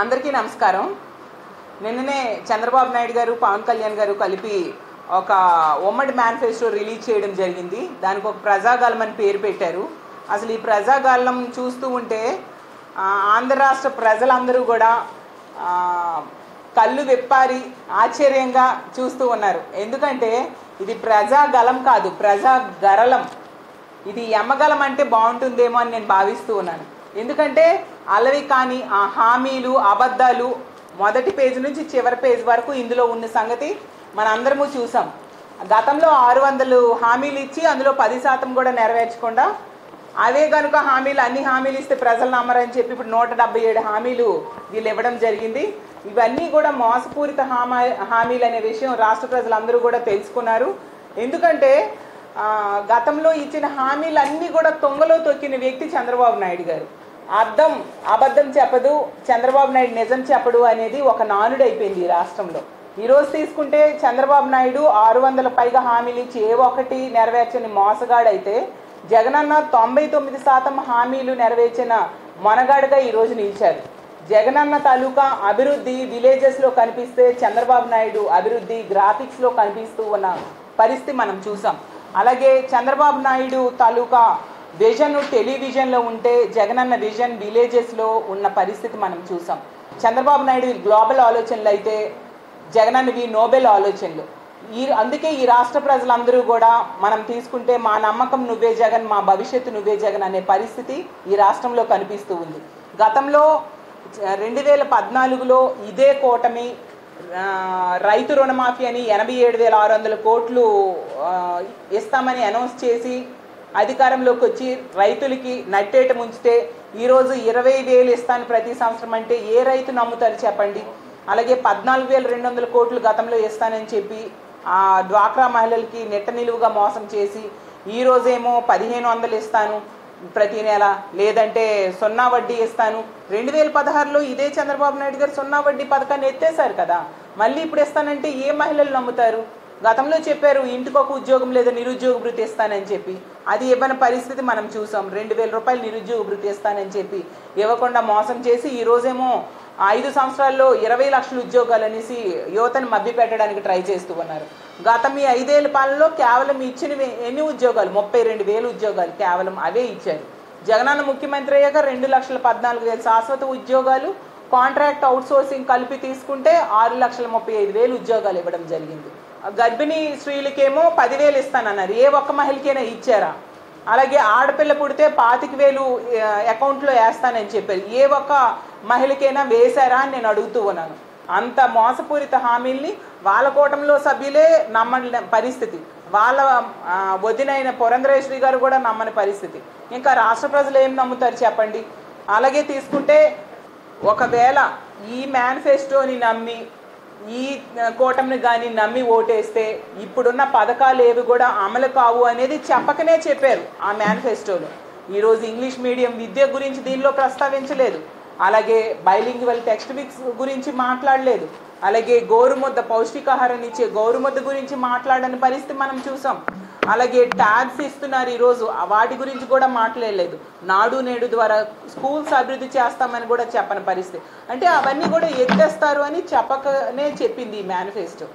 అందరికీ నమస్కారం. నిన్ననే చంద్రబాబు నాయుడు గారు పవన్ కళ్యాణ్ గారు కలిపి ఒక ఉమ్మడి మేనిఫెస్టో రిలీజ్ చేయడం జరిగింది. దానికి ఒక ప్రజాగళం అని పేరు పెట్టారు. అసలు ఈ ప్రజాగళం చూస్తూ ఉంటే ఆంధ్ర రాష్ట్ర ప్రజలందరూ కూడా కళ్ళు విప్పారి ఆశ్చర్యంగా చూస్తూ ఉన్నారు. ఎందుకంటే ఇది ప్రజాగళం కాదు, ప్రజాగరళం. ఇది యమగలం అంటే బాగుంటుందేమో అని నేను భావిస్తూ ఉన్నాను. ఎందుకంటే అలవి కానీ ఆ హామీలు అబద్ధాలు మొదటి పేజీ నుంచి చివరి పేజీ వరకు ఇందులో ఉన్న సంగతి మన అందరము చూసాం. గతంలో 600 హామీలు ఇచ్చి అందులో 10% కూడా నెరవేర్చకుండా అవే కనుక అన్ని హామీలు ఇస్తే ప్రజలు నమ్మరని చెప్పి ఇప్పుడు 177 హామీలు వీళ్ళు ఇవ్వడం జరిగింది. ఇవన్నీ కూడా మోసపూరిత హామీలు అనే విషయం రాష్ట్ర ప్రజలందరూ కూడా తెలుసుకున్నారు. ఎందుకంటే గతంలో ఇచ్చిన హామీలు అన్నీ కూడా తొంగలో తొక్కిన వ్యక్తి చంద్రబాబు నాయుడు గారు. అబద్ధం చెప్పదు, చంద్రబాబు నాయుడు నిజం చెప్పడు అనేది ఒక నానుడు అయిపోయింది ఈ రాష్ట్రంలో. ఈరోజు తీసుకుంటే చంద్రబాబు నాయుడు 600 పైగా హామీలు ఇచ్చి ఏ ఒక్కటి నెరవేర్చని మోసగాడైతే జగనన్న 99% హామీలు నెరవేర్చిన మొనగాడుగా ఈరోజు నిలిచారు. జగనన్న తాలూకా అభివృద్ధి విలేజెస్లో కనిపిస్తే చంద్రబాబు నాయుడు అభివృద్ధి గ్రాఫిక్స్లో కనిపిస్తూ ఉన్న పరిస్థితి మనం చూసాం. అలాగే చంద్రబాబు నాయుడు తాలూకా విజన్ టెలివిజన్లో ఉంటే జగనన్న విజన్ విలేజెస్లో ఉన్న పరిస్థితి మనం చూసాం. చంద్రబాబు నాయుడు గ్లోబల్ ఆలోచనలు అయితే జగనన్నవి నోబెల్ ఆలోచనలు. అందుకే ఈ రాష్ట్ర ప్రజలందరూ కూడా మనం తీసుకుంటే మా నమ్మకం నువ్వే జగన్, మా భవిష్యత్తు నువ్వే జగన్ అనే పరిస్థితి ఈ రాష్ట్రంలో కనిపిస్తూ ఉంది. గతంలో 2014లో ఇదే కూటమి రైతు రుణమాఫీ అని 87,600 కోట్లు ఇస్తామని అనౌన్స్ చేసి అధికారంలోకి వచ్చి రైతులకి నట్టేట ముంచితే ఈరోజు 20,000 ఇస్తాను ప్రతి సంవత్సరం అంటే ఏ రైతు నమ్ముతారు చెప్పండి. అలాగే 14,200 కోట్లు గతంలో ఇస్తానని చెప్పి ఆ డ్వాక్రా మహిళలకి నెట్ట నిలువుగా మోసం చేసి ఈరోజేమో 1,500 ఇస్తాను ప్రతి నెల, లేదంటే 0 వడ్డీ ఇస్తాను. 2016లో ఇదే చంద్రబాబు నాయుడు గారు 0 వడ్డీ పథకాన్ని ఎత్తేసారు కదా. మళ్ళీ ఇప్పుడు ఇస్తానంటే ఏ మహిళలు నమ్ముతారు? గతంలో చెప్పారు ఇంటికి ఒక ఉద్యోగం లేదా నిరుద్యోగ భృతి ఇస్తానని చెప్పి, అది ఇవ్వని పరిస్థితి మనం చూసాం. 2,000 రూపాయలు నిరుద్యోగ భృతి ఇస్తానని చెప్పి ఇవ్వకుండా మోసం చేసి ఈరోజేమో 5 సంవత్సరాల్లో 20 లక్షల ఉద్యోగాలు అనేసి యువతను మభ్య పెట్టడానికి ట్రై చేస్తూ ఉన్నారు. గత మీ 5 ఏళ్ల పాలనలో కేవలం ఇచ్చినవి ఎన్ని ఉద్యోగాలు? 32,000 ఉద్యోగాలు కేవలం అవే ఇచ్చారు. జగనన్న ముఖ్యమంత్రి అయ్యాక 2,14,000 శాశ్వత ఉద్యోగాలు, కాంట్రాక్ట్ అవుట్సోర్సింగ్ కలిపి తీసుకుంటే 6,35,000 ఉద్యోగాలు ఇవ్వడం జరిగింది. గర్భిణీ స్త్రీలకేమో 10,000 ఇస్తానన్నారు. ఏ ఒక్క మహిళకైనా ఇచ్చారా? అలాగే ఆడపిల్ల పుడితే 25,000 అకౌంట్లో వేస్తానని చెప్పారు. ఏ ఒక్క మహిళకైనా వేశారా అని నేను అడుగుతూ ఉన్నాను. అంత మోసపూరిత హామీల్ని వాళ్ళ కూటమిలో సభ్యులే నమ్మని పరిస్థితి, వాళ్ళ వదినైన పురంధరేశ్వరి గారు కూడా నమ్మని పరిస్థితి. ఇంకా రాష్ట్ర ప్రజలు ఏం నమ్ముతారు చెప్పండి? అలాగే తీసుకుంటే ఒకవేళ ఈ మేనిఫెస్టోని నమ్మి ఈ కూటమిని కానీ నమ్మి ఓటేస్తే ఇప్పుడున్న పథకాలు ఏవి కూడా అమలు కావు అనేది చెప్పకనే చెప్పారు ఆ మేనిఫెస్టోలో. ఈరోజు ఇంగ్లీష్ మీడియం విద్య గురించి దీనిలో ప్రస్తావించలేదు. అలాగే బైలింగ్వల్ టెక్స్ట్ బుక్స్ గురించి మాట్లాడలేదు. అలాగే గోరుముద్ద పౌష్టికాహారాన్ని ఇచ్చే గోరుముద్ద గురించి మాట్లాడని పరిస్థితి మనం చూసాం. అలాగే ట్యాబ్స్ ఇస్తున్నారు ఈరోజు, వాటి గురించి కూడా మాట్లాడలేదు. నాడు నేడు ద్వారా స్కూల్స్ అభివృద్ధి చేస్తామని కూడా చెప్పని పరిస్థితి. అంటే అవన్నీ కూడా ఎత్తేస్తారు అని చెప్పకనే చెప్పింది ఈ మేనిఫెస్టో.